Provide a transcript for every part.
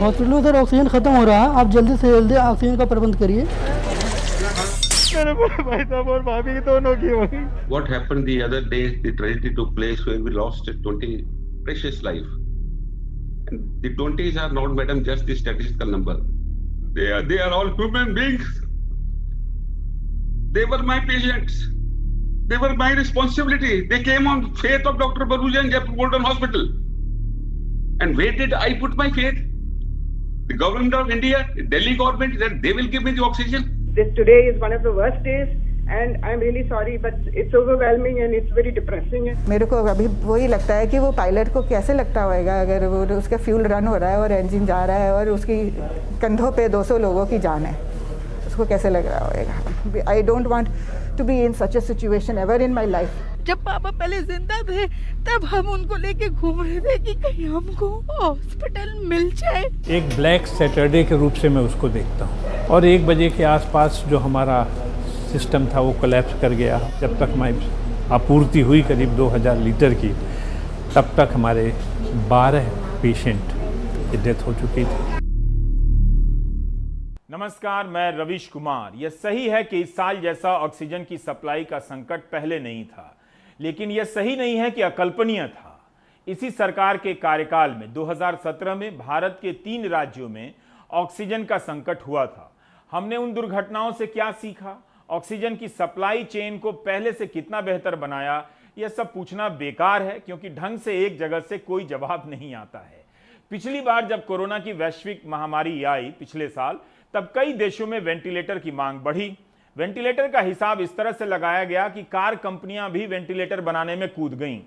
Hospital में sir oxygen खत्म हो रहा है, आप जल्दी से जल्दी ऑक्सीजन का प्रबंध करिए। मेरे भाई साहब और भाभी दोनों की होगी। What happened the other day, the tragedy took place where we lost 20 precious life. And the 20s are not, madam, just the statistical number. They are all human beings. They were my patients. They were my responsibility. They came on faith of Dr. Baruja and Jaipur Golden Hospital. And where did I put my faith? The government of India, the Delhi government, that they will give me the oxygen. This today is one of the worst days and I'm really sorry but it's overwhelming and it's very depressing. मेरे को अभी वही लगता है कि वो pilot को कैसे लगता होगा अगर वो उसका फ्यूल रन हो रहा है और इंजन जा रहा है और उसकी कंधों पे 200 लोगों की जान है, उसको कैसे लग रहा होगा। I don't want to be in such a situation ever in my life. जब पापा पहले जिंदा थे तब हम उनको लेके घूम रहे थे कि कहीं हमको हॉस्पिटल मिल जाए। एक ब्लैक सैटरडे के रूप से मैं उसको देखता हूँ और 1 बजे के आसपास जो हमारा सिस्टम था वो कोलैप्स कर गया। जब तक हमारी आपूर्ति हुई करीब 2000 लीटर की, तब तक हमारे 12 पेशेंट की डेथ हो चुकी थी। नमस्कार, मैं रवीश कुमार। यह सही है कि इस साल जैसा ऑक्सीजन की सप्लाई का संकट पहले नहीं था, लेकिन यह सही नहीं है कि अकल्पनीय था। इसी सरकार के कार्यकाल में 2017 में भारत के 3 राज्यों में ऑक्सीजन का संकट हुआ था। हमने उन दुर्घटनाओं से क्या सीखा, ऑक्सीजन की सप्लाई चेन को पहले से कितना बेहतर बनाया, यह सब पूछना बेकार है, क्योंकि ढंग से एक जगह से कोई जवाब नहीं आता है। पिछली बार जब कोरोना की वैश्विक महामारी आई पिछले साल, तब कई देशों में वेंटिलेटर की मांग बढ़ी। वेंटिलेटर का हिसाब इस तरह से लगाया गया कि कार कंपनियां भी वेंटिलेटर बनाने में कूद गईं।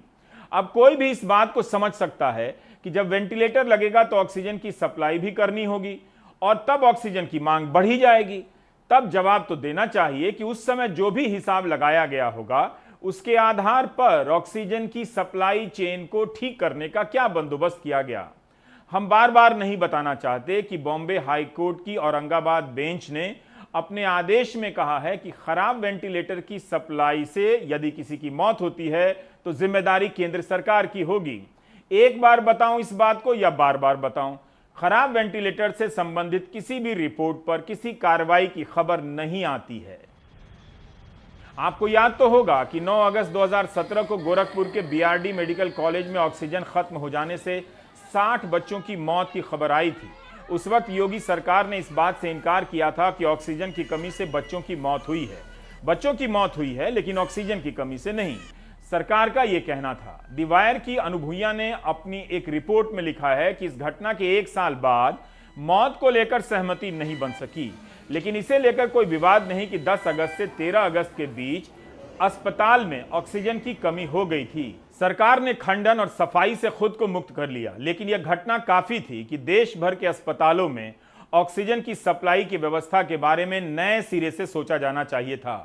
अब कोई भी इस बात को समझ सकता है कि जब वेंटिलेटर लगेगा तो ऑक्सीजन की सप्लाई भी करनी होगी और तब ऑक्सीजन की मांग बढ़ी जाएगी। तब जवाब तो देना चाहिए कि उस समय जो भी हिसाब लगाया गया होगा उसके आधार पर ऑक्सीजन की सप्लाई चेन को ठीक करने का क्या बंदोबस्त किया गया। हम बार बार नहीं बताना चाहते कि बॉम्बे हाई कोर्ट की औरंगाबाद बेंच ने अपने आदेश में कहा है कि खराब वेंटिलेटर की सप्लाई से यदि किसी की मौत होती है तो जिम्मेदारी केंद्र सरकार की होगी। एक बार बताऊं इस बात को या बार बार बताऊं, खराब वेंटिलेटर से संबंधित किसी भी रिपोर्ट पर किसी कार्रवाई की खबर नहीं आती है। आपको याद तो होगा कि 9 अगस्त 2017 को गोरखपुर के बीआरडी मेडिकल कॉलेज में ऑक्सीजन खत्म हो जाने से 60 बच्चों की मौत की खबर आई थी। उस वक्त योगी सरकार ने इस बात से इनकार किया था कि ऑक्सीजन की कमी से बच्चों की मौत हुई है। बच्चों की मौत हुई है लेकिन ऑक्सीजन की कमी से नहीं, सरकार का यह कहना था। दी वायर की अनुभूया ने अपनी एक रिपोर्ट में लिखा है कि इस घटना के 1 साल बाद मौत को लेकर सहमति नहीं बन सकी, लेकिन इसे लेकर कोई विवाद नहीं कि 10 अगस्त से 13 अगस्त के बीच अस्पताल में ऑक्सीजन की कमी हो गई थी। सरकार ने खंडन और सफाई से खुद को मुक्त कर लिया, लेकिन यह घटना काफी थी कि देश भर के अस्पतालों में ऑक्सीजन की सप्लाई की व्यवस्था के बारे में नए सिरे से सोचा जाना चाहिए था।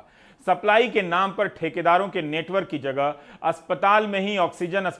सप्लाई के नाम पर ठेकेदारों के नेटवर्क की जगह अस्पताल में ही ऑक्सीजन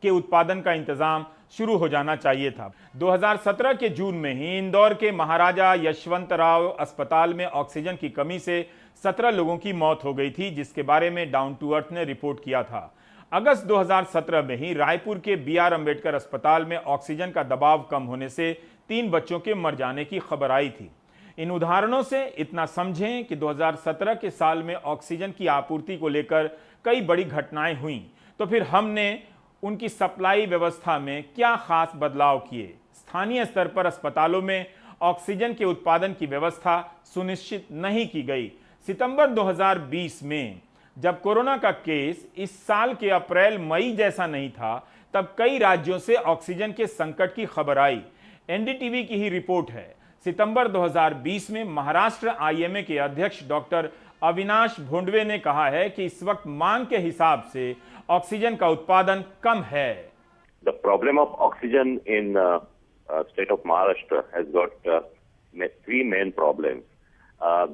के उत्पादन का इंतजाम शुरू हो जाना चाहिए था। 2017 के जून में ही इंदौर के महाराजा यशवंतराव अस्पताल में ऑक्सीजन की कमी से 17 लोगों की मौत हो गई थी, जिसके बारे में डाउन टू अर्थ ने रिपोर्ट किया था। अगस्त 2017 में ही रायपुर के बीआर अंबेडकर अस्पताल में ऑक्सीजन का दबाव कम होने से 3 बच्चों के मर जाने की खबर आई थी। इन उदाहरणों से इतना समझें कि 2017 के साल में ऑक्सीजन की आपूर्ति को लेकर कई बड़ी घटनाएं हुईं, तो फिर हमने उनकी सप्लाई व्यवस्था में क्या खास बदलाव किए। स्थानीय स्तर पर अस्पतालों में ऑक्सीजन के उत्पादन की व्यवस्था सुनिश्चित नहीं की गई। सितंबर 2020 में जब कोरोना का केस इस साल के अप्रैल मई जैसा नहीं था, तब कई राज्यों से ऑक्सीजन के संकट की खबर आई। एनडीटीवी की ही रिपोर्ट है। सितंबर 2020 में महाराष्ट्र आईएमए के अध्यक्ष डॉक्टर अविनाश भोंडवे ने कहा है कि इस वक्त मांग के हिसाब से ऑक्सीजन का उत्पादन कम है। The problem of oxygen in state of Maharashtra has got 3 main problems.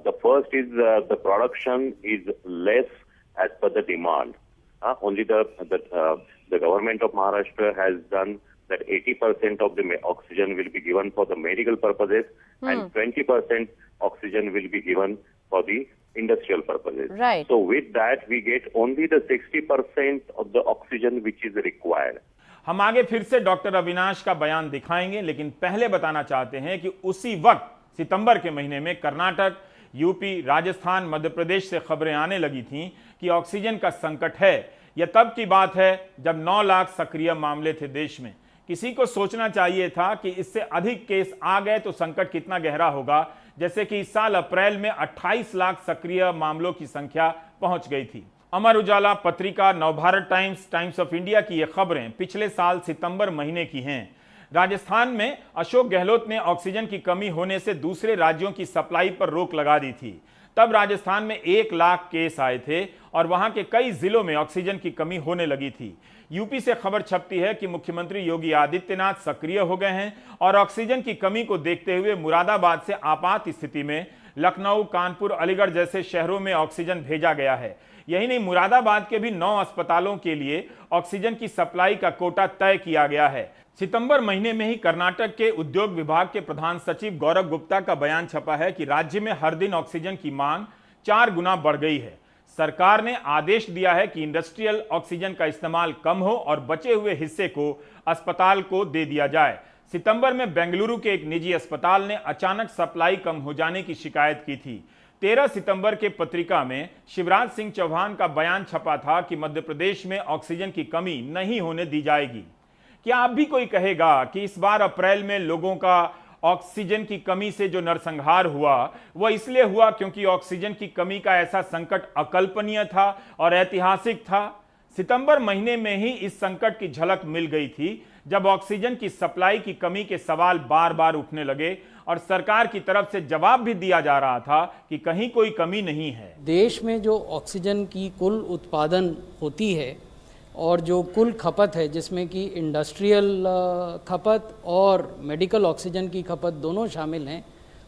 The first is the production is less as per the demand. Only the government of Maharashtra has done that 80% of the oxygen will be given for the medical purposes and 20% oxygen will be given for the industrial purposes. Right. So with that we get only the 60% of the oxygen which is required. हम आगे फिर से doctor Avinash का बयान दिखाएंगे, लेकिन पहले बताना चाहते हैं कि उसी वक्त सितंबर के महीने में कर्नाटक, यूपी, राजस्थान, मध्य प्रदेश से खबरें आने लगी थीं कि ऑक्सीजन का संकट है। यह तब की बात है जब 9 लाख सक्रिय मामले थे देश में। किसी को सोचना चाहिए था कि इससे अधिक केस आ गए तो संकट कितना गहरा होगा, जैसे कि इस साल अप्रैल में 28 लाख सक्रिय मामलों की संख्या पहुंच गई थी। अमर उजाला पत्रिका, Navbharat times, times of India की ये खबरें पिछले साल सितंबर महीने की हैं। राजस्थान में अशोक गहलोत ने ऑक्सीजन की कमी होने से दूसरे राज्यों की सप्लाई पर रोक लगा दी थी। तब राजस्थान में 1 लाख केस आए थे और वहां के कई जिलों में ऑक्सीजन की कमी होने लगी थी। यूपी से खबर छपती है कि मुख्यमंत्री योगी आदित्यनाथ सक्रिय हो गए हैं और ऑक्सीजन की कमी को देखते हुए मुरादाबाद से आपात स्थिति में लखनऊ, कानपुर, अलीगढ़ जैसे शहरों में ऑक्सीजन भेजा गया है। यही नहीं, मुरादाबाद के भी 9 अस्पतालों के लिए ऑक्सीजन की सप्लाई का कोटा तय किया गया है। सितंबर महीने में ही कर्नाटक के उद्योग विभाग के प्रधान सचिव गौरव गुप्ता का बयान छपा है कि राज्य में हर दिन ऑक्सीजन की मांग 4 गुना बढ़ गई है। सरकार ने आदेश दिया है कि इंडस्ट्रियल ऑक्सीजन का इस्तेमाल कम हो और बचे हुए हिस्से को अस्पताल को दे दिया जाए। सितंबर में बेंगलुरु के एक निजी अस्पताल ने अचानक सप्लाई कम हो जाने की शिकायत की थी। 13 सितंबर के पत्रिका में शिवराज सिंह चौहान का बयान छपा था कि मध्य प्रदेश में ऑक्सीजन की कमी नहीं होने दी जाएगी। क्या अब भी कोई कहेगा कि इस बार अप्रैल में लोगों का ऑक्सीजन की कमी से जो नरसंहार हुआ वह इसलिए हुआ क्योंकि ऑक्सीजन की कमी का ऐसा संकट अकल्पनीय था और ऐतिहासिक था? सितंबर महीने में ही इस संकट की झलक मिल गई थी, जब ऑक्सीजन की सप्लाई की कमी के सवाल बार बार उठने लगे और सरकार की तरफ से जवाब भी दिया जा रहा था कि कहीं कोई कमी नहीं है। देश में जो ऑक्सीजन की कुल उत्पादन होती है और जो कुल खपत है, जिसमें कि इंडस्ट्रियल खपत और मेडिकल ऑक्सीजन की खपत दोनों शामिल हैं,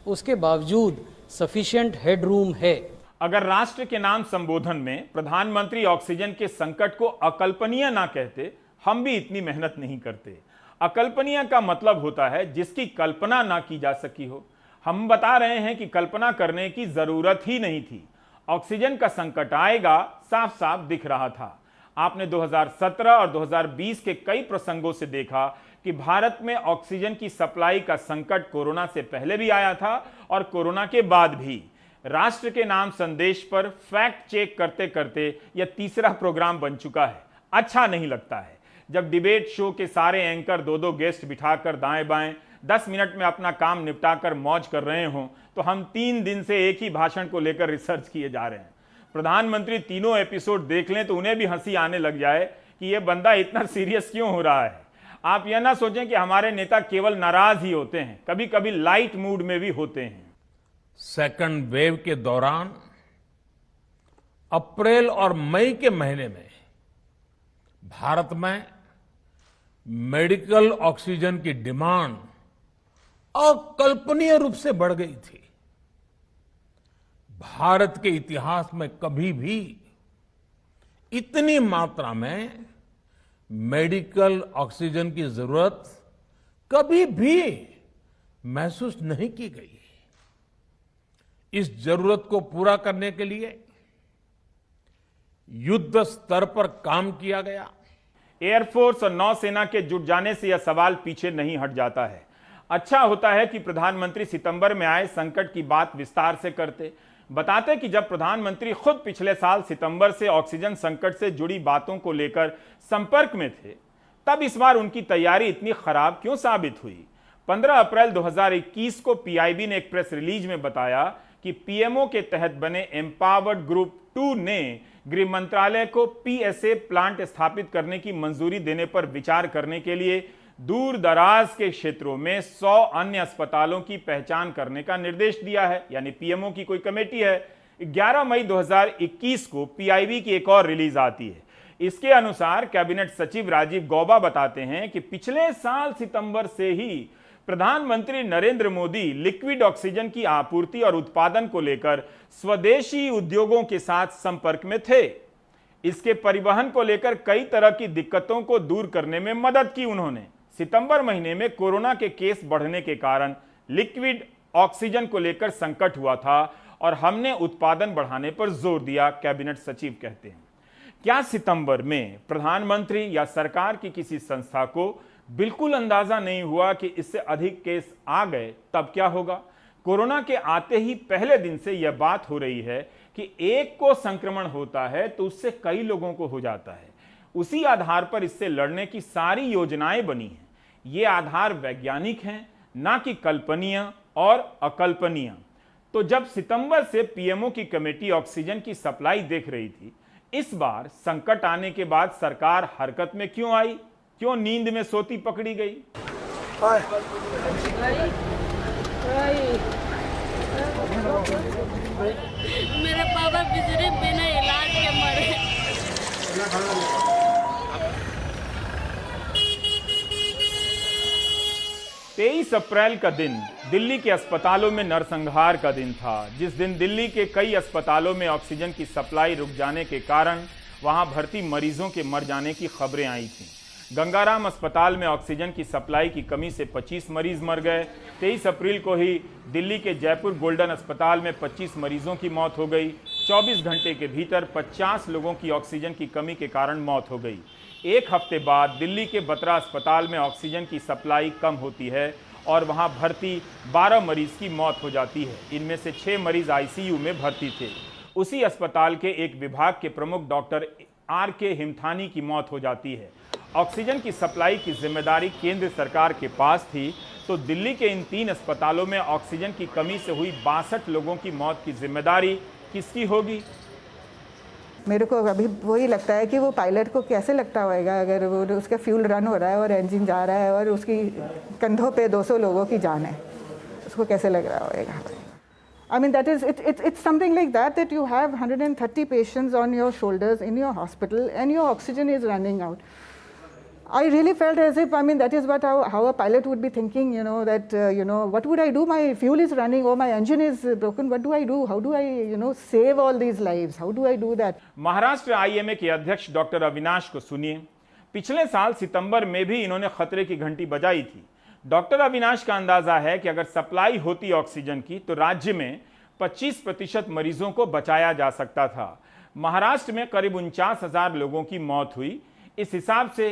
उसके बावजूद सफिशिएंट हेडरूम है। अगर राष्ट्र के नाम संबोधन में प्रधानमंत्री ऑक्सीजन के संकट को अकल्पनीय ना कहते, हम भी इतनी मेहनत नहीं करते। अकल्पनीय का मतलब होता है जिसकी कल्पना ना की जा सकी हो। हम बता रहे हैं कि कल्पना करने की जरूरत ही नहीं थी। ऑक्सीजन का संकट आएगा साफ साफ दिख रहा था। आपने 2017 और 2020 के कई प्रसंगों से देखा कि भारत में ऑक्सीजन की सप्लाई का संकट कोरोना से पहले भी आया था और कोरोना के बाद भी। राष्ट्र के नाम संदेश पर फैक्ट चेक करते करते यह तीसरा प्रोग्राम बन चुका है। अच्छा नहीं लगता है जब डिबेट शो के सारे एंकर 2-2 गेस्ट बिठाकर दाएं बाएं 10 मिनट में अपना काम निपटाकर मौज कर रहे हों, तो हम 3 दिन से एक ही भाषण को लेकर रिसर्च किए जा रहे हैं। प्रधानमंत्री तीनों एपिसोड देख लें तो उन्हें भी हंसी आने लग जाए कि यह बंदा इतना सीरियस क्यों हो रहा है। आप यह ना सोचें कि हमारे नेता केवल नाराज ही होते हैं, कभी कभी लाइट मूड में भी होते हैं। सेकंड वेव के दौरान अप्रैल और मई के महीने में भारत में मेडिकल ऑक्सीजन की डिमांड अकल्पनीय रूप से बढ़ गई थी। भारत के इतिहास में कभी भी इतनी मात्रा में मेडिकल ऑक्सीजन की जरूरत कभी भी महसूस नहीं की गई। इस जरूरत को पूरा करने के लिए युद्ध स्तर पर काम किया गया। एयरफोर्स और नौसेना के जुट जाने से यह सवाल पीछे नहीं हट जाता है। अच्छा होता है कि प्रधानमंत्री सितंबर में आए संकट की बात विस्तार से करते, बताते कि जब प्रधानमंत्री खुद पिछले साल सितंबर से ऑक्सीजन संकट से जुड़ी बातों को लेकर संपर्क में थे, तब इस बार उनकी तैयारी इतनी खराब क्यों साबित हुई। 15 अप्रैल 2021 को पीआईबी ने एक प्रेस रिलीज में बताया कि पीएमओ के तहत बने एम्पावर्ड ग्रुप 2 ने गृह मंत्रालय को पीएसए प्लांट स्थापित करने की मंजूरी देने पर विचार करने के लिए दूर दराज के क्षेत्रों में 100 अन्य अस्पतालों की पहचान करने का निर्देश दिया है। यानी पीएमओ की कोई कमेटी है। 11 मई 2021 को पीआईबी की एक और रिलीज आती है। इसके अनुसार कैबिनेट सचिव राजीव गौबा बताते हैं कि पिछले साल सितंबर से ही प्रधानमंत्री नरेंद्र मोदी लिक्विड ऑक्सीजन की आपूर्ति और उत्पादन को लेकर स्वदेशी उद्योगों के साथ संपर्क में थे। इसके परिवहन को लेकर कई तरह की दिक्कतों को दूर करने में मदद की उन्होंने। सितंबर महीने में कोरोना के केस बढ़ने के कारण लिक्विड ऑक्सीजन को लेकर संकट हुआ था और हमने उत्पादन बढ़ाने पर जोर दिया, कैबिनेट सचिव कहते हैं। क्या सितंबर में प्रधानमंत्री या सरकार की किसी संस्था को बिल्कुल अंदाजा नहीं हुआ कि इससे अधिक केस आ गए? तब क्या होगा? कोरोना के आते ही पहले दिन से यह बात हो रही है कि एक को संक्रमण होता है तो उससे कई लोगों को हो जाता है। उसी आधार पर इससे लड़ने की सारी योजनाएं बनी हैं। ये आधार वैज्ञानिक हैं, ना कि कल्पनीय और अकल्पनीय। तो जब सितंबर से पीएमओ की कमेटी ऑक्सीजन की सप्लाई देख रही थी, इस बार संकट आने के बाद सरकार हरकत में क्यों आई? क्यों नींद में सोती पकड़ी गई? मेरे पापा बिजली बिना इलाज के मरे। 23 अप्रैल का दिन दिल्ली के अस्पतालों में नरसंहार का दिन था, जिस दिन दिल्ली के कई अस्पतालों में ऑक्सीजन की सप्लाई रुक जाने के कारण वहां भर्ती मरीजों के मर जाने की खबरें आई थीं। गंगाराम अस्पताल में ऑक्सीजन की सप्लाई की कमी से 25 मरीज मर गए। 23 अप्रैल को ही दिल्ली के जयपुर गोल्डन अस्पताल में 25 मरीजों की मौत हो गई। 24 घंटे के भीतर 50 लोगों की ऑक्सीजन की कमी के कारण मौत हो गई। एक हफ्ते बाद दिल्ली के बत्रा अस्पताल में ऑक्सीजन की सप्लाई कम होती है और वहां भर्ती 12 मरीज की मौत हो जाती है। इनमें से 6 मरीज आईसीयू में भर्ती थे। उसी अस्पताल के एक विभाग के प्रमुख डॉक्टर RK हिमथानी की मौत हो जाती है। ऑक्सीजन की सप्लाई की जिम्मेदारी केंद्र सरकार के पास थी, तो दिल्ली के इन 3 अस्पतालों में ऑक्सीजन की कमी से हुई 62 लोगों की मौत की जिम्मेदारी किसकी होगी? मेरे को अभी वही लगता है कि वो पायलट को कैसे लगता होगा अगर वो उसका फ्यूल रन हो रहा है और इंजन जा रहा है और उसकी कंधों पे 200 लोगों की जान है, उसको कैसे लग रहा होगा? I mean, that is, it's something like that you have 130 patients on your shoulders in your hospital and your oxygen is running out. I really felt as if, I mean, that is what how a pilot would be thinking, you know, that, what would I do? My fuel is running or my engine is broken. What do I do? How do I, save all these lives? How do I do that? Maharashtra IMA के अध्यक्ष doctor Avinash को सुनिए। पिछले साल सितंबर में भी इन्होंने खतरे की घंटी बजाई थी। डॉक्टर अविनाश का अंदाजा है कि अगर सप्लाई होती ऑक्सीजन की तो राज्य में 25% मरीजों को बचाया जा सकता था। महाराष्ट्र में करीब 49,000 लोगों की मौत हुई। इस हिसाब से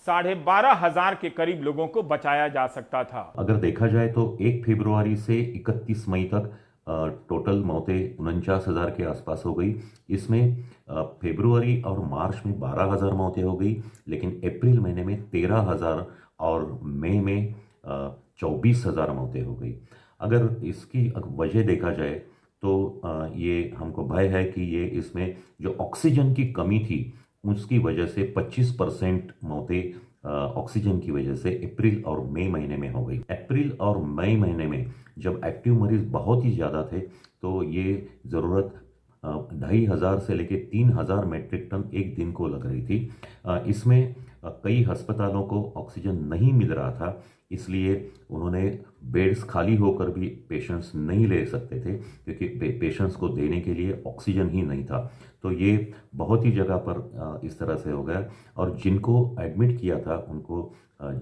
12,500 के करीब लोगों को बचाया जा सकता था। अगर देखा जाए तो 1 फरवरी से 31 मई तक टोटल मौतें 49,000 के आसपास हो गई। इसमें फरवरी और मार्च में 12,000 मौतें हो गई, लेकिन अप्रैल महीने में 13,000 और मई में 24,000 मौतें हो गई। अगर इसकी वजह देखा जाए तो ये हमको भय है कि ये इसमें जो ऑक्सीजन की कमी थी उसकी वजह से 25% मौतें ऑक्सीजन की वजह से अप्रैल और मई महीने में हो गई। अप्रैल और मई महीने में जब एक्टिव मरीज बहुत ही ज़्यादा थे तो ये ज़रूरत 2,500 से लेकर 3,000 मेट्रिक टन एक दिन को लग रही थी। इसमें कई अस्पतालों को ऑक्सीजन नहीं मिल रहा था, इसलिए उन्होंने बेड्स खाली होकर भी पेशेंट्स नहीं ले सकते थे क्योंकि पेशेंट्स को देने के लिए ऑक्सीजन ही नहीं था। तो ये बहुत ही जगह पर इस तरह से हो गया और जिनको एडमिट किया था उनको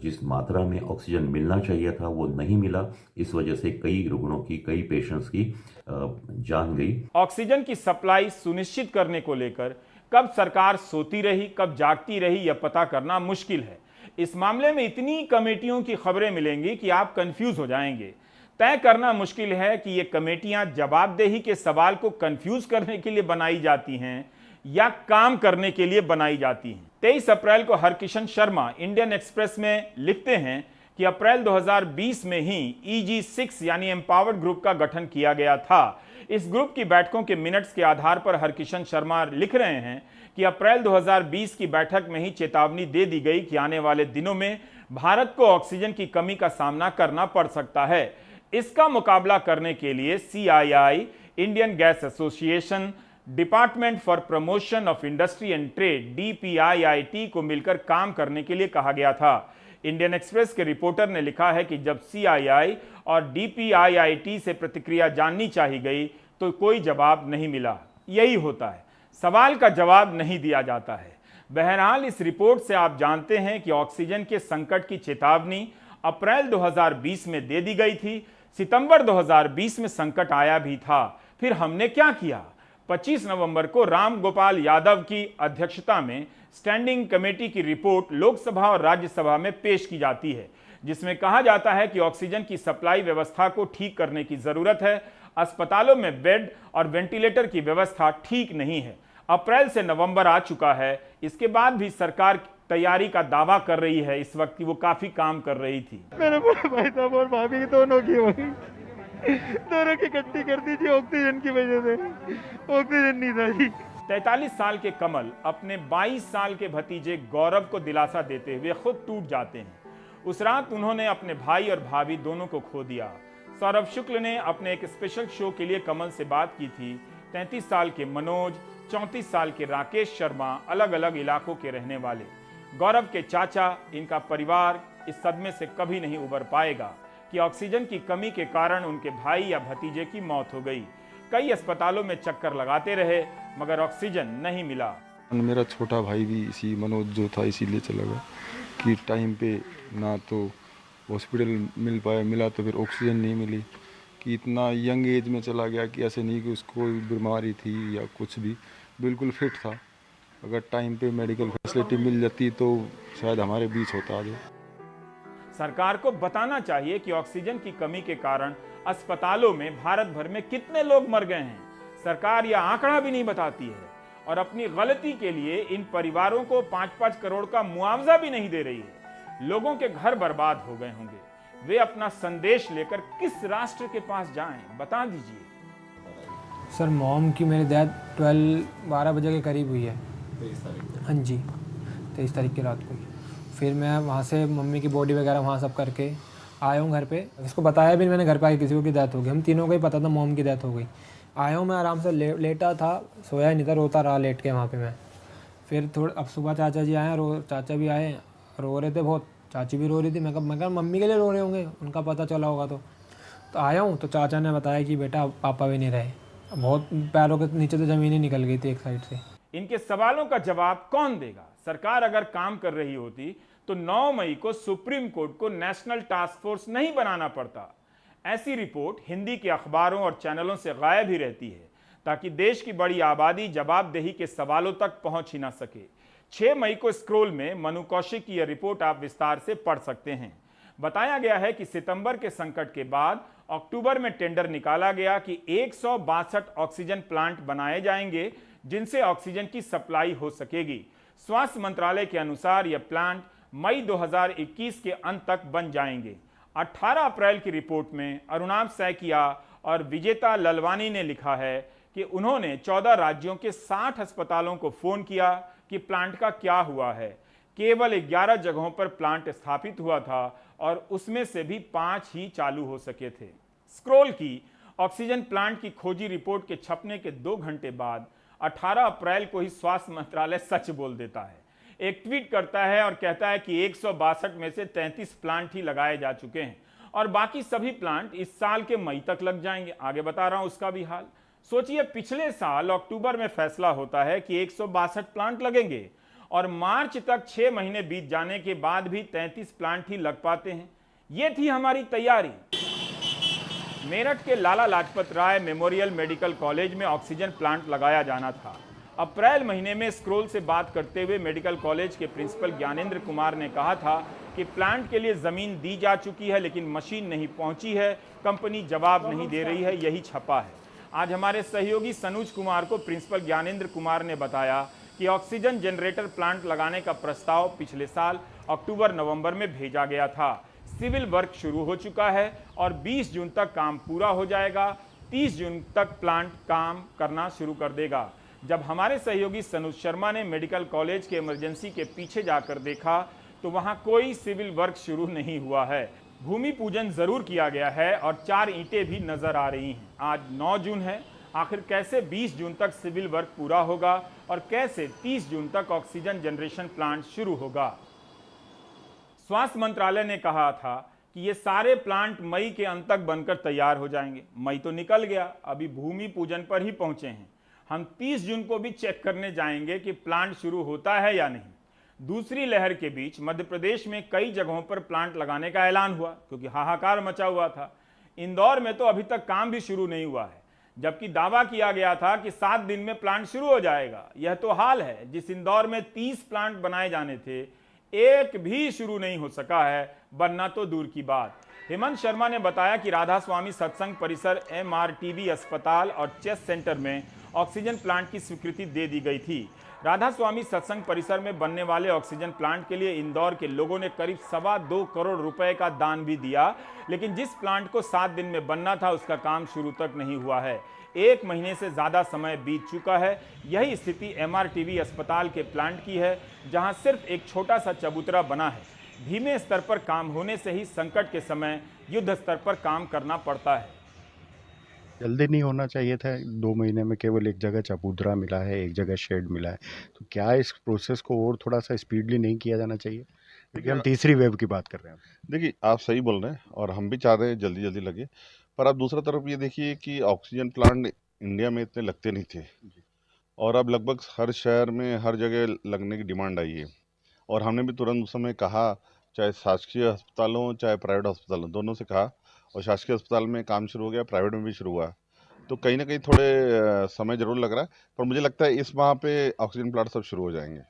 जिस मात्रा में ऑक्सीजन मिलना चाहिए था वो नहीं मिला। इस वजह से कई रुग्णों की, कई पेशेंट्स की जान गई। ऑक्सीजन की सप्लाई सुनिश्चित करने को लेकर कब सरकार सोती रही, कब जागती रही, यह पता करना मुश्किल है। इस मामले में इतनी कमेटियों की खबरें मिलेंगी कि आप कंफ्यूज हो जाएंगे। तय करना मुश्किल है कि ये कमेटियां जवाबदेही के सवाल को कंफ्यूज करने के लिए बनाई जाती हैं या काम करने के लिए बनाई जाती हैं। 23 अप्रैल को हरकिशन शर्मा इंडियन एक्सप्रेस में लिखते हैं कि अप्रैल 2020 में ही EG6 यानी एम्पावर्ड ग्रुप का गठन किया गया था। इस ग्रुप की बैठकों के मिनट्स के आधार पर हरकिशन शर्मा लिख रहे हैं कि अप्रैल 2020 की बैठक में ही चेतावनी दे दी गई कि आने वाले दिनों में भारत को ऑक्सीजन की कमी का सामना करना पड़ सकता है। इसका मुकाबला करने के लिए CII, Indian gas association, department for promotion of industry and trade DPIIT को मिलकर काम करने के लिए कहा गया था। इंडियन एक्सप्रेस के रिपोर्टर ने लिखा है कि जब CII और DPIIT से प्रतिक्रिया जाननी चाहिए गई तो कोई जवाब नहीं मिला। यही होता है, सवाल का जवाब नहीं दिया जाता है। बहरहाल इस रिपोर्ट से आप जानते हैं कि ऑक्सीजन के संकट की चेतावनी अप्रैल 2020 में दे दी गई थी। सितंबर 2020 में संकट आया भी था। फिर हमने क्या किया? 25 नवंबर को राम गोपाल यादव की अध्यक्षता में स्टैंडिंग कमेटी की रिपोर्ट लोकसभा और राज्यसभा में पेश की जाती है, जिसमें कहा जाता है कि ऑक्सीजन की सप्लाई व्यवस्था को ठीक करने की जरूरत है। अस्पतालों में बेड और वेंटिलेटर की व्यवस्था ठीक नहीं है। अप्रैल से नवंबर आ चुका है, इसके बाद भी सरकार तैयारी का दावा कर रही है इस वक्त कि वो काफी काम कर रही थी। मेरे भाई साहब और भाभी दोनों की वही दोनों की इकट्ठी कर दीजिए ऑक्सीजन की वजह से, ऑक्सीजन नहीं था जी। 43 साल के कमल अपने 22 साल के भतीजे गौरव को दिलासा देते हुए खुद टूट जाते हैं। उस रात उन्होंने अपने भाई और भाभी दोनों को खो दिया। सौरभ शुक्ल ने अपने एक स्पेशल शो के लिए कमल से बात की थी। 33 साल के मनोज, 34 साल के राकेश शर्मा अलग अलग इलाकों के रहने वाले। गौरव के चाचा, इनका परिवार इस सदमे से कभी नहीं उबर पाएगा कि ऑक्सीजन की कमी के कारण उनके भाई या भतीजे की मौत हो गई। कई अस्पतालों में चक्कर लगाते रहे मगर ऑक्सीजन नहीं मिला। मेरा छोटा भाई भी इसी मनोज जो था इसीलिए चला गया कि टाइम पे ना तो हॉस्पिटल मिला तो फिर ऑक्सीजन नहीं मिली, कि इतना यंग एज में चला गया कि ऐसे नहीं कि उसको कोई बीमारी थी या कुछ भी, बिल्कुल फिट था। अगर टाइम पे मेडिकल फैसिलिटी मिल जाती तो शायद हमारे बीच होता आज। सरकार को बताना चाहिए कि ऑक्सीजन की कमी के कारण अस्पतालों में भारत भर में कितने लोग मर गए हैं। सरकार यह आंकड़ा भी नहीं बताती है और अपनी गलती के लिए इन परिवारों को 5-5 करोड़ का मुआवजा भी नहीं दे रही है। लोगों के घर बर्बाद हो गए होंगे। वे अपना संदेश लेकर किस राष्ट्र के पास जाएं, बता दीजिए। सर मॉम की मेरी डेथ 12 बजे के करीब हुई है। 23 तारीख? हाँ जी, 23 तारीख की रात को। फिर मैं वहाँ से मम्मी की बॉडी वगैरह वहाँ सब करके आया हूँ घर पे। इसको बताया भी मैंने घर पे आके किसी को की डेथ हो गई। हम तीनों को ही पता था मॉम की डेथ हो गई। आया हूँ मैं आराम से लेटा था, सोया नहीं था, रोता रहा लेट के वहाँ पे मैं। फिर अब सुबह चाचा जी आए, चाचा भी आए, रो रहे थे बहुत, चाची भी रो रही थी। मैं कहा मम्मी के लिए रो रहे होंगे, उनका पता चला होगा। तो आया हूँ तो चाचा ने बताया कि बेटा पापा भी नहीं रहे। बहुत पैरों के नीचे तो ज़मीन ही निकल गई थी एक साइड से। इनके सवालों का जवाब कौन देगा? सरकार अगर काम कर रही होती तो 9 मई को सुप्रीम कोर्ट को नेशनल टास्क फोर्स नहीं बनाना पड़ता। ऐसी रिपोर्ट हिंदी के अखबारों और चैनलों से गायब ही रहती है ताकि देश की बड़ी आबादी जवाबदेही के सवालों तक पहुंच ही ना सके। 6 मई को स्क्रोल में मनु कौशिक की यह रिपोर्ट आप विस्तार से पढ़ सकते हैं। बताया गया है कि सितंबर के संकट के बाद अक्टूबर में टेंडर निकाला गया कि 162 ऑक्सीजन प्लांट बनाए जाएंगे जिनसे ऑक्सीजन की सप्लाई हो सकेगी। स्वास्थ्य मंत्रालय के अनुसार यह प्लांट मई 2021 के अंत तक बन जाएंगे। 18 अप्रैल की रिपोर्ट में अरुणाब सैकिया और विजेता ललवानी ने लिखा है कि उन्होंने 14 राज्यों के 60 अस्पतालों को फोन किया कि प्लांट का क्या हुआ है। केवल 11 जगहों पर प्लांट स्थापित हुआ था और उसमें से भी 5 ही चालू हो सके थे। स्क्रोल की ऑक्सीजन प्लांट की खोजी रिपोर्ट के छपने के 2 घंटे बाद 18 अप्रैल को ही स्वास्थ्य मंत्रालय सच बोल देता है। एक ट्वीट करता है और कहता है कि 162 में से 33 प्लांट ही लगाए जा चुके हैं और बाकी सभी प्लांट इस साल के मई तक लग जाएंगे। आगे बता रहा हूं उसका भी हाल। सोचिए, पिछले साल अक्टूबर में फैसला होता है कि 162 प्लांट लगेंगे और मार्च तक 6 महीने बीत जाने के बाद भी 33 प्लांट ही लग पाते हैं। ये थी हमारी तैयारी। मेरठ के Lala Lajpat Rai memorial medical college में ऑक्सीजन प्लांट लगाया जाना था। अप्रैल महीने में स्क्रोल से बात करते हुए मेडिकल कॉलेज के प्रिंसिपल ज्ञानेंद्र कुमार ने कहा था कि प्लांट के लिए जमीन दी जा चुकी है लेकिन मशीन नहीं पहुंची है, कंपनी जवाब नहीं दे रही है, यही छपा है। आज हमारे सहयोगी सनूज कुमार को प्रिंसिपल ज्ञानेंद्र कुमार ने बताया कि ऑक्सीजन जनरेटर प्लांट लगाने का प्रस्ताव पिछले साल अक्टूबर-नवंबर में भेजा गया था। सिविल वर्क शुरू हो चुका है और 20 जून तक काम पूरा हो जाएगा। 30 जून तक प्लांट काम करना शुरू कर देगा। जब हमारे सहयोगी सनूज शर्मा ने मेडिकल कॉलेज के इमरजेंसी के पीछे जाकर देखा तो वहां कोई सिविल वर्क शुरू नहीं हुआ है। भूमि पूजन जरूर किया गया है और 4 ईंटें भी नजर आ रही हैं। आज 9 जून है। आखिर कैसे 20 जून तक सिविल वर्क पूरा होगा और कैसे 30 जून तक ऑक्सीजन जनरेशन प्लांट शुरू होगा? स्वास्थ्य मंत्रालय ने कहा था कि ये सारे प्लांट मई के अंत तक बनकर तैयार हो जाएंगे। मई तो निकल गया, अभी भूमि पूजन पर ही पहुंचे हैं। हम 30 जून को भी चेक करने जाएंगे कि प्लांट शुरू होता है या नहीं। दूसरी लहर के बीच मध्य प्रदेश में कई जगहों पर प्लांट लगाने का ऐलान हुआ क्योंकि हाहाकार मचा हुआ था। इंदौर में तो अभी तक काम भी शुरू नहीं हुआ है। जबकि दावा किया गया था कि 7 दिन में प्लांट शुरू हो जाएगा। यह तो हाल है। जिस इंदौर में 30 प्लांट बनाए जाने थे, एक भी शुरू नहीं हो सका है, बनना तो दूर की बात। हेमंत शर्मा ने बताया कि राधा स्वामी सत्संग परिसर MRTV अस्पताल और चेस्ट सेंटर में ऑक्सीजन प्लांट की स्वीकृति दे दी गई थी। राधा स्वामी सत्संग परिसर में बनने वाले ऑक्सीजन प्लांट के लिए इंदौर के लोगों ने करीब 2.25 करोड़ रुपए का दान भी दिया, लेकिन जिस प्लांट को 7 दिन में बनना था उसका काम शुरू तक नहीं हुआ है। 1 महीने से ज्यादा समय बीत चुका है। यही स्थिति MRTV अस्पताल के प्लांट की है, जहां सिर्फ एक छोटा सा चबूतरा बना है। धीमे स्तर पर काम होने से ही संकट के समय युद्ध स्तर पर काम करना पड़ता है। जल्दी नहीं होना चाहिए था। 2 महीने में केवल एक जगह चबूतरा मिला है, एक जगह शेड मिला है, तो क्या इस प्रोसेस को और थोड़ा सा स्पीडली नहीं किया जाना चाहिए? देखिए हम तीसरी वेव की बात कर रहे हैं। देखिए आप सही बोल रहे हैं और हम भी चाह रहे हैं जल्दी जल्दी लगे, पर आप दूसरा तरफ ये देखिए कि ऑक्सीजन प्लांट इंडिया में इतने लगते नहीं थे और अब लगभग हर शहर में हर जगह लगने की डिमांड आई है। और हमने भी तुरंत उस समय कहा, चाहे शासकीय अस्पताल हो चाहे प्राइवेट अस्पताल हो, दोनों से कहा, और शासकीय अस्पताल में काम शुरू हो गया, प्राइवेट में भी शुरू हुआ। तो कहीं ना कहीं थोड़े समय जरूर लग रहा है, पर मुझे लगता है इस माह पे ऑक्सीजन प्लांट सब शुरू हो जाएंगे।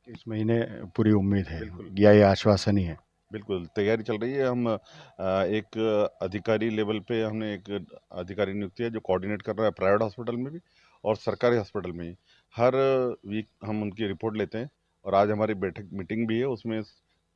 इस महीने पूरी उम्मीद है या ये आश्वासन ही है? बिल्कुल तैयारी चल रही है। हम एक अधिकारी लेवल पे हमने एक अधिकारी नियुक्त किया जो कोऑर्डिनेट कर रहा है प्राइवेट हॉस्पिटल में भी और सरकारी हॉस्पिटल में भी। हर वीक हम उनकी रिपोर्ट लेते हैं और आज हमारी मीटिंग भी है, उसमें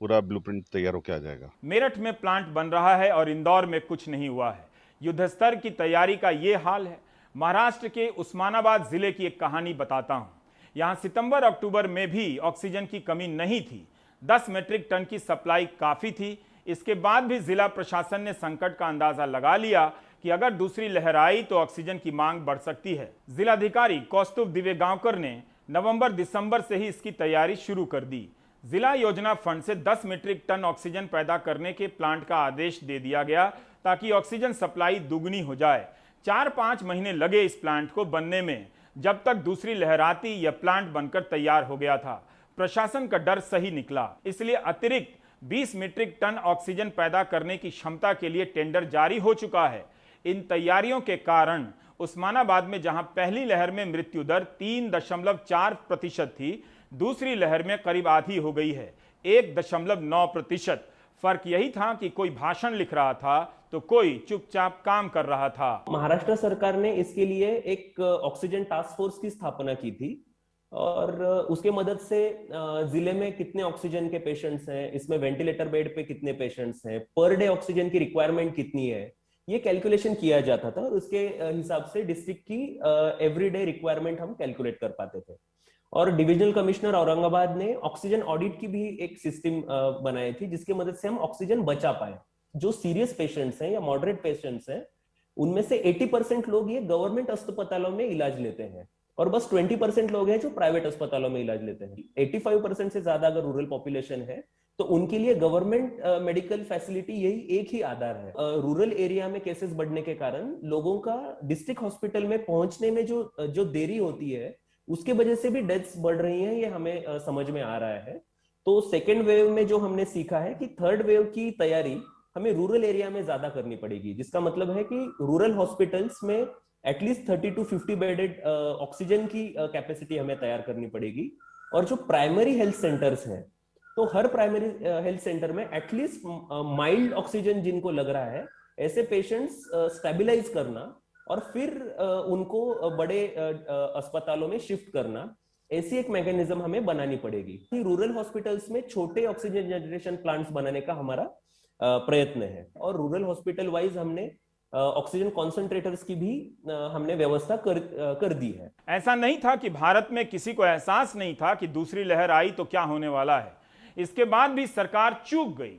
पूरा ब्लूप्रिंट तैयार होकर आ जाएगा। मेरठ में प्लांट बन रहा है और इंदौर में कुछ नहीं हुआ है। युद्ध स्तर की तैयारी का ये हाल है। महाराष्ट्र के उस्मानाबाद जिले की एक कहानी बताता हूं। यहां सितंबर अक्टूबर में भी ऑक्सीजन की कमी नहीं थी। 10 मीट्रिक टन की सप्लाई काफी थी। इसके बाद भी जिला प्रशासन ने संकट का अंदाजा लगा लिया कि अगर दूसरी लहर आई तो ऑक्सीजन की मांग बढ़ सकती है। जिलाधिकारी कौस्तुभ दिवेगांवकर ने नवंबर दिसंबर से ही इसकी तैयारी शुरू कर दी। जिला योजना फंड से 10 मीट्रिक टन ऑक्सीजन पैदा करने के प्लांट का आदेश दे दिया गया ताकि ऑक्सीजन सप्लाई दुगनी हो जाए। 4-5 महीने लगे इस प्लांट को बनने में। जब तक दूसरी लहर आती यह प्लांट बनकर तैयार हो गया था। प्रशासन का डर सही निकला, इसलिए अतिरिक्त 20 मीट्रिक टन ऑक्सीजन पैदा करने की क्षमता के लिए टेंडर जारी हो चुका है। इन तैयारियों के कारण उस्मानाबाद में जहां पहली लहर में मृत्यु दर 3.4% थी, दूसरी लहर में करीब आधी हो गई है, 1.9%। फर्क यही था कि कोई भाषण लिख रहा था तो कोई चुपचाप काम कर रहा था। महाराष्ट्र सरकार ने इसके लिए एक ऑक्सीजन टास्क फोर्स की स्थापना की थी और उसके मदद से जिले में कितने ऑक्सीजन के पेशेंट्स हैं, इसमें वेंटिलेटर बेड पे कितने पेशेंट्स हैं, पर डे ऑक्सीजन की रिक्वायरमेंट कितनी है, ये कैलकुलेशन किया जाता था और उसके हिसाब से डिस्ट्रिक्ट की एवरीडे रिक्वायरमेंट हम कैलकुलेट कर पाते थे। और डिविजनल कमिश्नर औरंगाबाद ने ऑक्सीजन ऑडिट की भी एक सिस्टम बनाई थी जिसकी मदद से हम ऑक्सीजन बचा पाए। जो सीरियस पेशेंट्स हैं या मॉडरेट पेशेंट्स हैं उनमें से 80% लोग ये गवर्नमेंट अस्पतालों में इलाज लेते हैं और बस 20% लोग हैं जो प्राइवेट अस्पतालों में इलाज लेते हैं। 85% से ज्यादा अगर रूरल पॉपुलेशन है तो उनके लिए गवर्नमेंट मेडिकल फैसिलिटी यही एक ही आधार है। रूरल एरिया में केसेस बढ़ने के कारण लोगों का डिस्ट्रिक्ट हॉस्पिटल में पहुंचने में जो देरी होती है उसके वजह से भी डेथ्स बढ़ रही हैं, ये हमें समझ में आ रहा है। तो सेकेंड वेव में जो हमने सीखा है कि थर्ड वेव की तैयारी हमें रूरल एरिया में ज्यादा करनी पड़ेगी, जिसका मतलब है कि रूरल हॉस्पिटल्स में एटलीस्ट 30 to 50 बेडेड ऑक्सीजन की कैपेसिटी हमें तैयार करनी पड़ेगी। और जो प्राइमरी हेल्थ सेंटर्स हैं तो हर प्राइमरी हेल्थ सेंटर में एटलीस्ट माइल्ड ऑक्सीजन जिनको लग रहा है ऐसे पेशेंट्स स्टेबलाइज करना और फिर उनको बड़े अस्पतालों में शिफ्ट करना, ऐसी एक मैकेनिज्म हमें बनानी पड़ेगी। रूरल हॉस्पिटल्स में छोटे ऑक्सीजन जनरेशन प्लांट्स बनाने का हमारा प्रयत्न है और रूरल हॉस्पिटल वाइज हमने ऑक्सीजन कॉन्सेंट्रेटर्स की भी हमने व्यवस्था कर दी है। ऐसा नहीं था कि भारत में किसी को एहसास नहीं था कि दूसरी लहर आई तो क्या होने वाला है। इसके बाद भी सरकार चूक गई।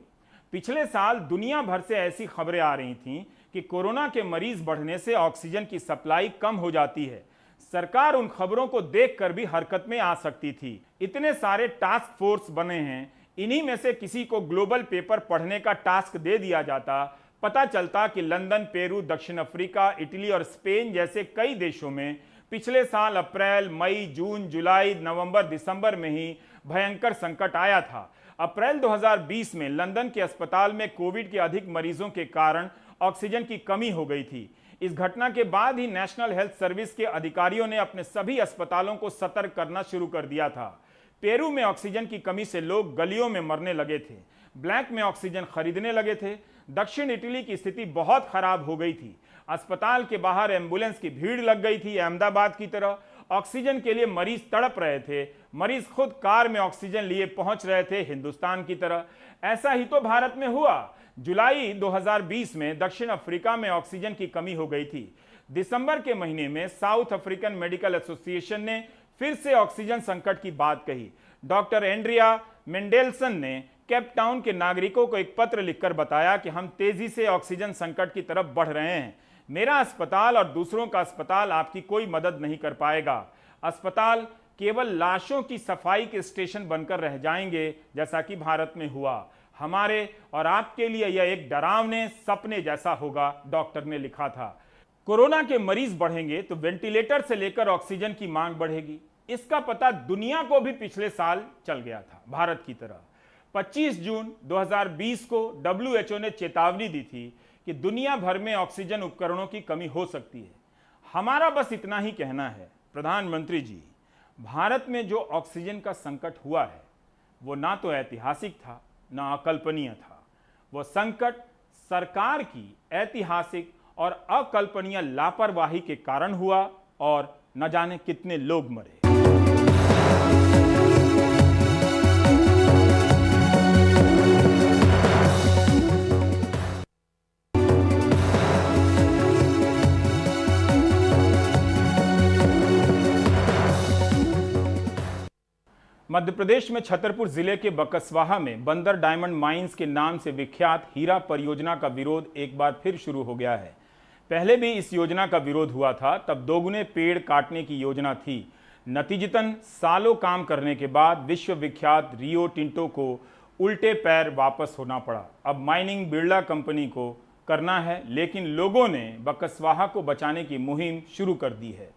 पिछले साल दुनिया भर से ऐसी खबरें आ रही थीं कि कोरोना के मरीज बढ़ने से ऑक्सीजन की सप्लाई कम हो जाती है। सरकार उन खबरों को देखकर भी हरकत में आ सकती थी। इतने सारे टास्क फोर्स बने हैं, इन्हीं में से किसी को ग्लोबल पेपर पढ़ने का टास्क दे दिया जाता, पता चलता कि लंदन, पेरू, दक्षिण अफ्रीका, इटली और स्पेन जैसे कई देशों में पिछले साल अप्रैल, मई, जून, जुलाई, नवंबर, दिसंबर में ही भयंकर संकट आया था। अप्रैल 2020 में लंदन के अस्पताल में कोविड के अधिक मरीजों के कारण ऑक्सीजन की कमी हो गई थी। इस घटना के बाद ही नेशनल हेल्थ सर्विस के अधिकारियों ने अपने सभी अस्पतालों को सतर्क करना शुरू कर दिया था। पेरू में ऑक्सीजन की कमी से लोग गलियों में मरने लगे थे, ब्लैक में ऑक्सीजन खरीदने लगे थे। दक्षिण इटली की स्थिति बहुत खराब हो गई थी। अस्पताल के बाहर एम्बुलेंस की भीड़ लग गई थी। अहमदाबाद की तरह ऑक्सीजन के लिए मरीज तड़प रहे थे। मरीज खुद कार में ऑक्सीजन लिए पहुंच रहे थे। हिंदुस्तान की तरह ऐसा ही तो भारत में हुआ। जुलाई 2020 में दक्षिण अफ्रीका में ऑक्सीजन की कमी हो गई थी। दिसंबर के महीने में साउथ अफ्रीकन मेडिकल एसोसिएशन ने फिर से ऑक्सीजन संकट की बात कही। डॉक्टर एंड्रिया मेंडेलसन ने केप टाउन के नागरिकों को एक पत्र लिखकर बताया कि हम तेजी से ऑक्सीजन संकट की तरफ बढ़ रहे हैं। मेरा अस्पताल और दूसरों का अस्पताल आपकी कोई मदद नहीं कर पाएगा। अस्पताल केवल लाशों की सफाई के स्टेशन बनकर रह जाएंगे, जैसा कि भारत में हुआ। हमारे और आपके लिए यह एक डरावने सपने जैसा होगा, डॉक्टर ने लिखा था। कोरोना के मरीज बढ़ेंगे तो वेंटिलेटर से लेकर ऑक्सीजन की मांग बढ़ेगी। इसका पता दुनिया को भी पिछले साल चल गया था, भारत की तरह। 25 जून 2020 को WHO ने चेतावनी दी थी कि दुनिया भर में ऑक्सीजन उपकरणों की कमी हो सकती है। हमारा बस इतना ही कहना है, प्रधानमंत्री जी, भारत में जो ऑक्सीजन का संकट हुआ है वो ना तो ऐतिहासिक था, ना अकल्पनीय था। वो संकट सरकार की ऐतिहासिक और अकल्पनीय लापरवाही के कारण हुआ और न जाने कितने लोग मरे। मध्य प्रदेश में छतरपुर जिले के बकसवाहा में बंदर डायमंड माइंस के नाम से विख्यात हीरा परियोजना का विरोध एक बार फिर शुरू हो गया है। पहले भी इस योजना का विरोध हुआ था, तब दोगुने पेड़ काटने की योजना थी। नतीजतन सालों काम करने के बाद विश्व विख्यात रियो टिंटो को उल्टे पैर वापस होना पड़ा। अब माइनिंग बिरला कंपनी को करना है, लेकिन लोगों ने बकसवाहा को बचाने की मुहिम शुरू कर दी है।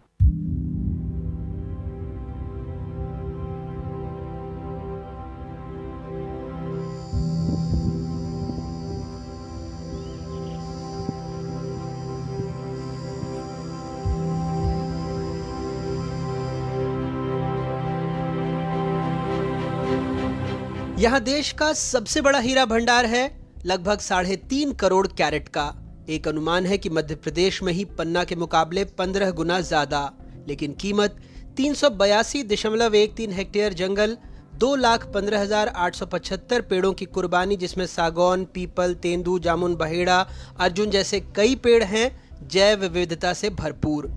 यहाँ देश का सबसे बड़ा हीरा भंडार है, लगभग 3.5 करोड़ कैरेट का। एक अनुमान है कि मध्य प्रदेश में ही पन्ना के मुकाबले 15 गुना ज्यादा, लेकिन कीमत 382.13 हेक्टेयर जंगल, 2,15,875 पेड़ों की कुर्बानी, जिसमें सागौन, पीपल, तेंदू, जामुन, बहेड़ा, अर्जुन जैसे कई पेड़ हैं, जैव विविधता से भरपूर।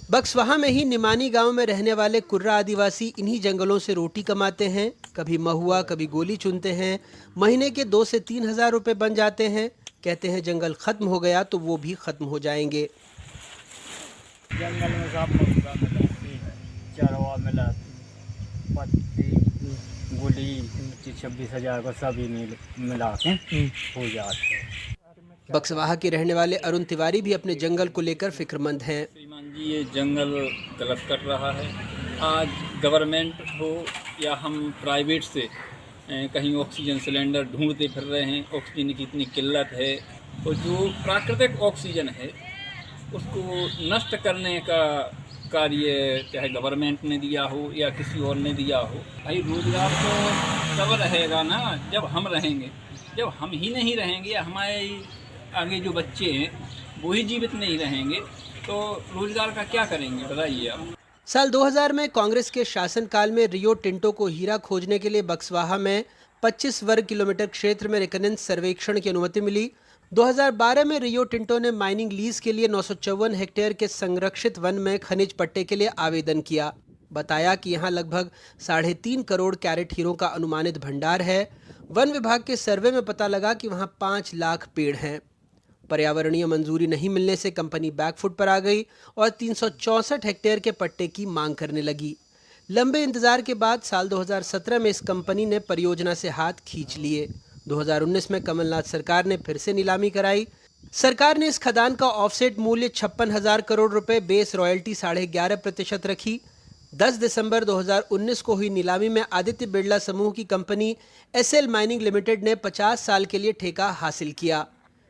बक्सवाहा में ही निमानी गांव में रहने वाले कुर्रा आदिवासी इन्हीं जंगलों से रोटी कमाते हैं। कभी महुआ, कभी गोली चुनते हैं। महीने के 2 से 3 हजार रुपए बन जाते हैं। कहते हैं जंगल खत्म हो गया तो वो भी खत्म हो जाएंगे। जंगल में सब महुआ मिलाती, चरवा मिलाती, पत्ती, गोली 26 हजार को सभी मिला के हो जाते हैं। बक्सवाहा के रहने वाले अरुण तिवारी भी अपने जंगल को लेकर फिक्रमंद हैं। श्रीमान जी, ये जंगल गलत कर रहा है। आज गवर्नमेंट हो या हम प्राइवेट से कहीं ऑक्सीजन सिलेंडर ढूंढते फिर रहे हैं। ऑक्सीजन की इतनी किल्लत है, और जो प्राकृतिक ऑक्सीजन है उसको नष्ट करने का कार्य चाहे गवर्नमेंट ने दिया हो या किसी और ने दिया हो। भाई रोजगार तो तब रहेगा ना जब हम रहेंगे। जब हम ही नहीं रहेंगे, हमारे आगे जो बच्चे हैं वो ही जीवित नहीं रहेंगे, तो रोजगार का क्या करेंगे, बताइए आप। साल 2000 में कांग्रेस के शासनकाल में रियो टिंटो को हीरा खोजने के लिए बक्सवाहा में 25 वर्ग किलोमीटर क्षेत्र में रेकनेंस सर्वेक्षण की अनुमति मिली। 2012 में रियो टिंटो ने माइनिंग लीज के लिए 954 हेक्टेयर के संरक्षित वन में खनिज पट्टे के लिए आवेदन किया। बताया कि यहाँ लगभग 3.5 करोड़ कैरेट हीरों का अनुमानित भंडार है। वन विभाग के सर्वे में पता लगा कि वहाँ 5 लाख पेड़ हैं। पर्यावरणीय मंजूरी नहीं मिलने से कंपनी बैकफुट पर आ गई और 364 हेक्टेयर के पट्टे की मांग करने लगी। लंबे इंतजार के बाद साल 2017 में इस कंपनी ने परियोजना से हाथ खींच लिए। 2019 में कमलनाथ सरकार ने फिर से नीलामी कराई। सरकार ने इस खदान का ऑफसेट मूल्य 56,000 करोड़ रुपए, बेस रॉयल्टी 11.5% रखी। 10 दिसंबर 2019 को हुई नीलामी में आदित्य बिरला समूह की कंपनी एसएल माइनिंग लिमिटेड ने 50 साल के लिए ठेका हासिल किया।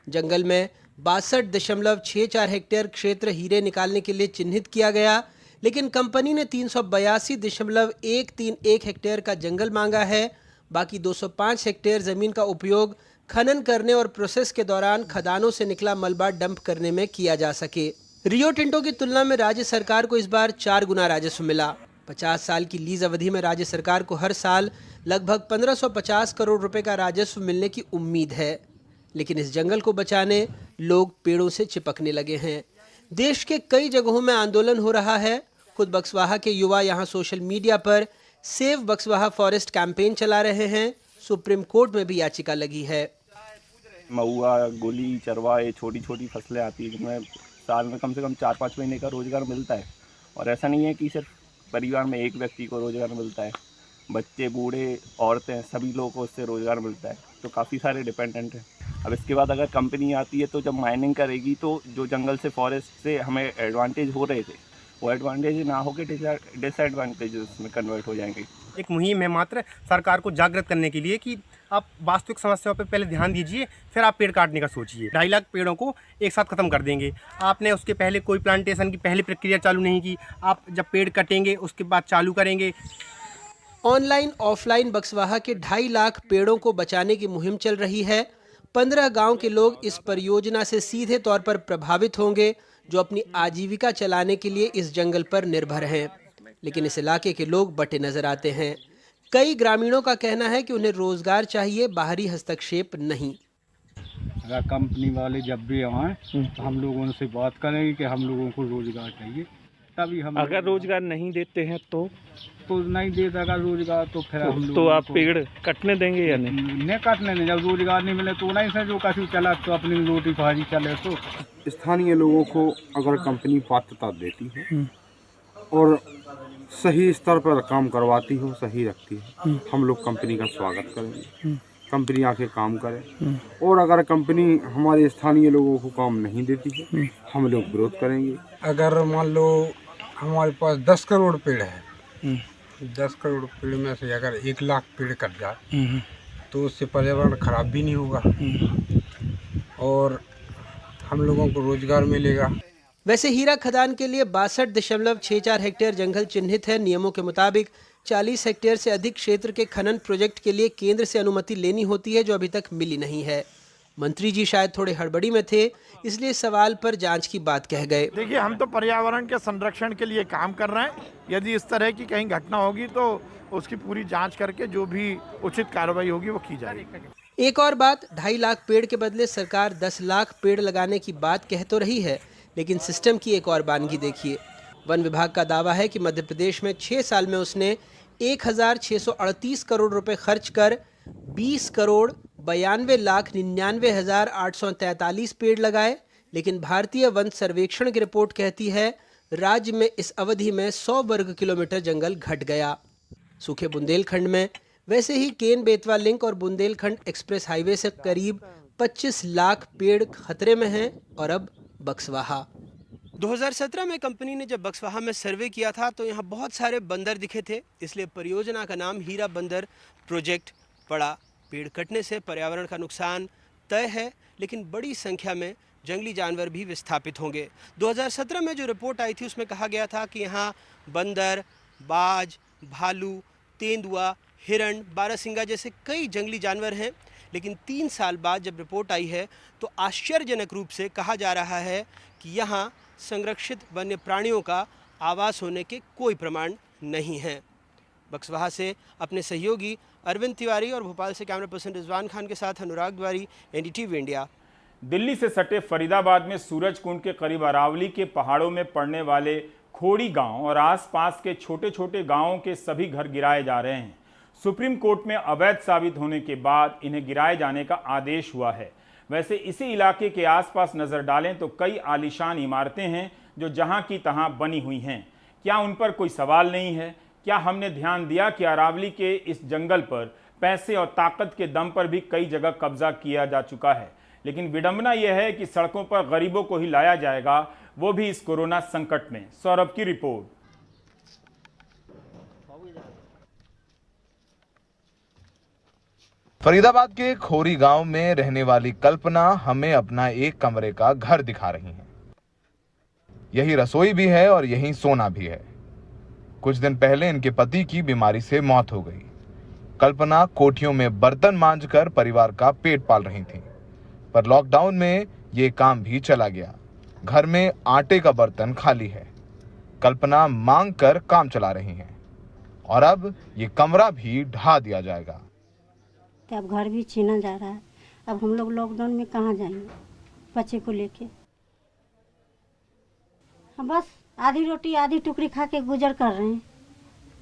जंगल में 62.64 हेक्टेयर क्षेत्र हीरे निकालने के लिए चिन्हित किया गया, लेकिन कंपनी ने 382.131 हेक्टेयर का जंगल मांगा है। बाकी 205 हेक्टेयर जमीन का उपयोग खनन करने और प्रोसेस के दौरान खदानों से निकला मलबा डंप करने में किया जा सके। रियो टिंटो की तुलना में राज्य सरकार को इस बार 4 गुना राजस्व मिला। 50 साल की लीज अवधि में राज्य सरकार को हर साल लगभग 1550 करोड़ रुपए का राजस्व मिलने की उम्मीद है, लेकिन इस जंगल को बचाने लोग पेड़ों से चिपकने लगे हैं। देश के कई जगहों में आंदोलन हो रहा है। खुद बक्सवाहा के युवा यहां सोशल मीडिया पर सेव बक्सवाहा फॉरेस्ट कैंपेन चला रहे हैं। सुप्रीम कोर्ट में भी याचिका लगी है। महुआ, गोली, चरवा, ये छोटी छोटी फसलें आती हैं जिनमें साल में कम से कम 4-5 महीने का रोजगार मिलता है। और ऐसा नहीं है कि सिर्फ परिवार में एक व्यक्ति को रोजगार मिलता है, बच्चे, बूढ़े, औरतें, सभी लोगों को इससे रोजगार मिलता है। तो काफ़ी सारे डिपेंडेंट हैं। अब इसके बाद अगर कंपनी आती है तो जब माइनिंग करेगी तो जो जंगल से, फॉरेस्ट से हमें एडवांटेज हो रहे थे, वो एडवांटेज ना होकर डिसएडवांटेजेस में कन्वर्ट हो जाएंगे। एक मुहिम है मात्र सरकार को जागृत करने के लिए कि आप वास्तविक समस्याओं पर पहले ध्यान दीजिए, फिर आप पेड़ काटने का सोचिए। 2.5 लाख पेड़ों को एक साथ खत्म कर देंगे। आपने उसके पहले कोई प्लांटेशन की पहली प्रक्रिया चालू नहीं की। आप जब पेड़ कटेंगे उसके बाद चालू करेंगे। ऑनलाइन ऑफलाइन बक्सवाहा के 2.5 लाख पेड़ों को बचाने की मुहिम चल रही है। 15 गांव के लोग इस परियोजना से सीधे तौर पर प्रभावित होंगे, जो अपनी आजीविका चलाने के लिए इस जंगल पर निर्भर हैं। लेकिन इस इलाके के लोग बटे नजर आते हैं। कई ग्रामीणों का कहना है कि उन्हें रोजगार चाहिए, बाहरी हस्तक्षेप नहीं। अगर कंपनी वाले जब भी आए तो हम लोग उनसे बात करेंगे कि हम लोगों को रोजगार चाहिए, तभी हम। अगर रोजगार नहीं देते हैं तो नहीं देता अगर रोजगार तो फिर हम लोग तो आप पेड़ कटने देंगे या नहीं काटने देंगे। जब रोजगार नहीं मिले तो नहीं से जो काफी चला तो अपनी रोटी भाजी चले। तो स्थानीय लोगों को अगर कंपनी पात्रता देती है और सही स्तर पर काम करवाती हो, सही रखती है, हम लोग कंपनी का स्वागत करेंगे। कंपनी आके काम करे। और अगर कंपनी हमारे स्थानीय लोगों को काम नहीं देती है, हम लोग विरोध करेंगे। अगर मान लो हमारे पास 10 करोड़ पेड़ है, 10 करोड़ पेड़ में से अगर 1 लाख पेड़ कट जाए तो उससे पर्यावरण खराब भी नहीं होगा और हम लोगों को रोजगार मिलेगा। वैसे हीरा खदान के लिए 62.64 हेक्टेयर जंगल चिन्हित है। नियमों के मुताबिक 40 हेक्टेयर से अधिक क्षेत्र के खनन प्रोजेक्ट के लिए केंद्र से अनुमति लेनी होती है, जो अभी तक मिली नहीं है। मंत्री जी शायद थोड़े हड़बड़ी में थे, इसलिए सवाल पर जांच की बात कह गए। देखिए, हम तो पर्यावरण के संरक्षण के लिए काम कर रहे हैं। यदि इस तरह की कहीं घटना होगी तो उसकी पूरी जांच करके जो भी उचित कार्रवाई होगी वो की जाएगी। एक और बात, 2.5 लाख पेड़ के बदले सरकार 10 लाख पेड़ लगाने की बात कह तो रही है, लेकिन सिस्टम की एक और बानगी देखिए। वन विभाग का दावा है कि मध्य प्रदेश में 6 साल में उसने 1638 करोड़ रुपए खर्च कर 20 करोड़ 92,99,843 पेड़ लगाए। लेकिन भारतीय वन सर्वेक्षण की रिपोर्ट कहती है राज्य में इस अवधि में 100 वर्ग किलोमीटर जंगल घट गया। सूखे बुंदेलखंड में वैसे ही केन बेतवा लिंक और बुंदेलखंड एक्सप्रेस हाईवे से करीब 25 लाख पेड़ खतरे में हैं। और अब बक्सवाहा। 2017 में कंपनी ने जब बक्सवाहा में सर्वे किया था तो यहाँ बहुत सारे बंदर दिखे थे, इसलिए परियोजना का नाम हीरा बंदर प्रोजेक्ट पड़ा। पेड़ कटने से पर्यावरण का नुकसान तय है, लेकिन बड़ी संख्या में जंगली जानवर भी विस्थापित होंगे। 2017 में जो रिपोर्ट आई थी उसमें कहा गया था कि यहाँ बंदर, बाज, भालू, तेंदुआ, हिरण, बारहसिंगा जैसे कई जंगली जानवर हैं। लेकिन 3 साल बाद जब रिपोर्ट आई है तो आश्चर्यजनक रूप से कहा जा रहा है कि यहाँ संरक्षित वन्य प्राणियों का आवास होने के कोई प्रमाण नहीं है। बक्सवाहा से अपने सहयोगी अरविंद तिवारी और भोपाल से कैमरा पर्सन रिजवान खान के साथ अनुराग द्वारी, एनडीटीवी इंडिया। दिल्ली से सटे फरीदाबाद में सूरजकुंड के करीब अरावली के पहाड़ों में पड़ने वाले खोड़ी गांव और आसपास के छोटे छोटे गांवों के सभी घर गिराए जा रहे हैं। सुप्रीम कोर्ट में अवैध साबित होने के बाद इन्हें गिराए जाने का आदेश हुआ है। वैसे इसी इलाके के आसपास नजर डालें तो कई आलीशान इमारतें हैं जो जहां की तहां बनी हुई हैं। क्या उन पर कोई सवाल नहीं है? क्या हमने ध्यान दिया कि अरावली के इस जंगल पर पैसे और ताकत के दम पर भी कई जगह कब्जा किया जा चुका है? लेकिन विडंबना यह है कि सड़कों पर गरीबों को ही लाया जाएगा, वो भी इस कोरोना संकट में। सौरभ की रिपोर्ट। फरीदाबाद के खोरी गांव में रहने वाली कल्पना हमें अपना एक कमरे का घर दिखा रही हैं। यही रसोई भी है और यही सोना भी है। कुछ दिन पहले इनके पति की बीमारी से मौत हो गई। कल्पना कोठियों में बर्तन मांजकर परिवार का पेट पाल रही थीं, पर लॉकडाउन में ये काम भी चला गया। घर में आटे का बर्तन खाली है। कल्पना मांग कर काम चला रही हैं और अब ये कमरा भी ढा दिया जाएगा। अब घर भी छीना जा रहा है। अब हम लोग लॉकडाउन में कहाँ जाएंगे बच्चे को लेके? हम बस आधी रोटी आधी टुकड़ी खा के गुजर कर रहे हैं,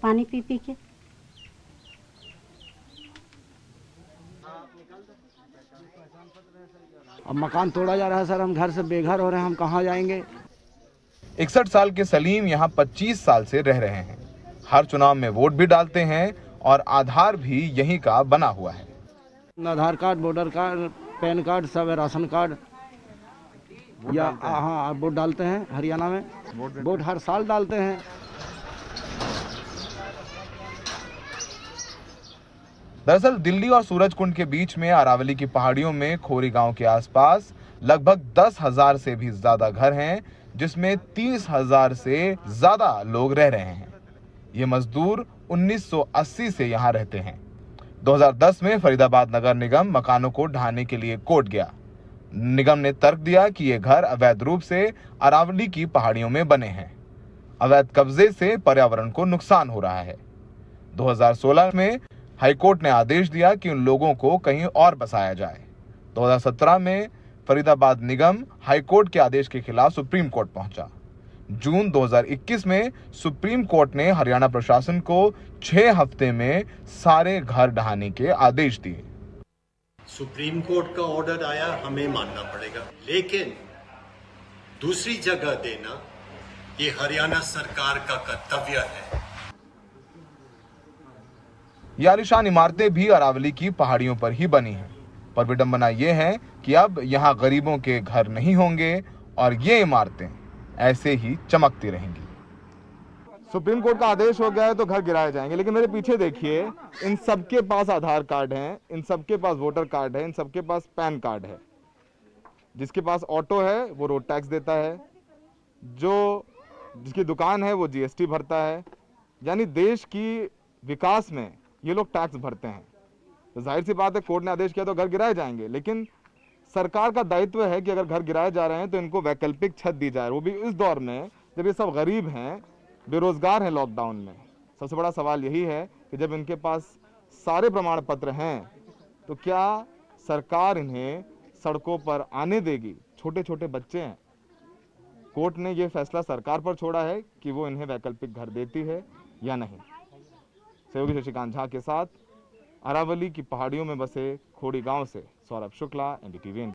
पानी पी पी के। अब मकान तोड़ा जा रहा है सर, हम घर से बेघर हो रहे हैं, हम कहाँ जाएंगे? 61 साल के सलीम यहाँ 25 साल से रह रहे हैं। हर चुनाव में वोट भी डालते हैं और आधार भी यहीं का बना हुआ है। Aadhaar card, voter card, PAN card सब है, राशन कार्ड या हाँ वोट डालते हैं। हरियाणा में वोट हर साल डालते हैं। दरअसल दिल्ली और सूरजकुंड के बीच में अरावली की पहाड़ियों में खोरी गांव के आसपास लगभग 10,000 से भी ज्यादा घर हैं, जिसमें 30,000 से ज्यादा लोग रह रहे हैं। ये मजदूर 1980 से यहाँ रहते हैं। 2010 में फरीदाबाद नगर निगम मकानों को ढहाने के लिए कोर्ट गया। निगम ने तर्क दिया कि ये घर अवैध रूप से अरावली की पहाड़ियों में बने हैं। अवैध कब्जे से पर्यावरण को नुकसान हो रहा है। 2016 में हाईकोर्ट ने आदेश दिया कि उन लोगों को कहीं और बसाया जाए। 2017 में फरीदाबाद निगम हाईकोर्ट के आदेश के खिलाफ सुप्रीम कोर्ट पहुंचा। जून 2021 में सुप्रीम कोर्ट ने हरियाणा प्रशासन को 6 हफ्ते में सारे घर ढहाने के आदेश दिए। सुप्रीम कोर्ट का ऑर्डर आया, हमें मानना पड़ेगा, लेकिन दूसरी जगह देना ये हरियाणा सरकार का कर्तव्य है। ये आलीशान इमारतें भी अरावली की पहाड़ियों पर ही बनी हैं, पर विडंबना ये है कि अब यहाँ गरीबों के घर नहीं होंगे और ये इमारतें ऐसे ही चमकती रहेंगी। सुप्रीम कोर्ट का आदेश हो गया है तो घर गिराए जाएंगे, लेकिन मेरे पीछे देखिए, इन सबके पास आधार कार्ड हैं, इन सबके पास वोटर कार्ड है, इन सबके पास पैन कार्ड है। जिसके पास ऑटो है वो रोड टैक्स देता है, जिसकी दुकान है वो जीएसटी भरता है। यानी देश की विकास में ये लोग टैक्स भरते हैं। तो जाहिर सी बात है, कोर्ट ने आदेश किया तो घर गिराए जाएंगे, लेकिन सरकार का दायित्व है कि अगर घर गिराए जा रहे हैं तो इनको वैकल्पिक छत दी जाए, वो भी इस दौर में जब ये सब गरीब हैं, बेरोजगार हैं लॉकडाउन में। सबसे बड़ा सवाल यही है कि जब इनके पास सारे प्रमाण पत्र हैं तो क्या सरकार इन्हें सड़कों पर आने देगी? छोटे छोटे बच्चे हैं। कोर्ट ने ये फैसला सरकार पर छोड़ा है कि वो इन्हें वैकल्पिक घर देती है या नहीं। सहयोगी शशिकांत झा के साथ अरावली की पहाड़ियों में बसे खोड़ी गांव से सौरभ शुक्ला, NDTV।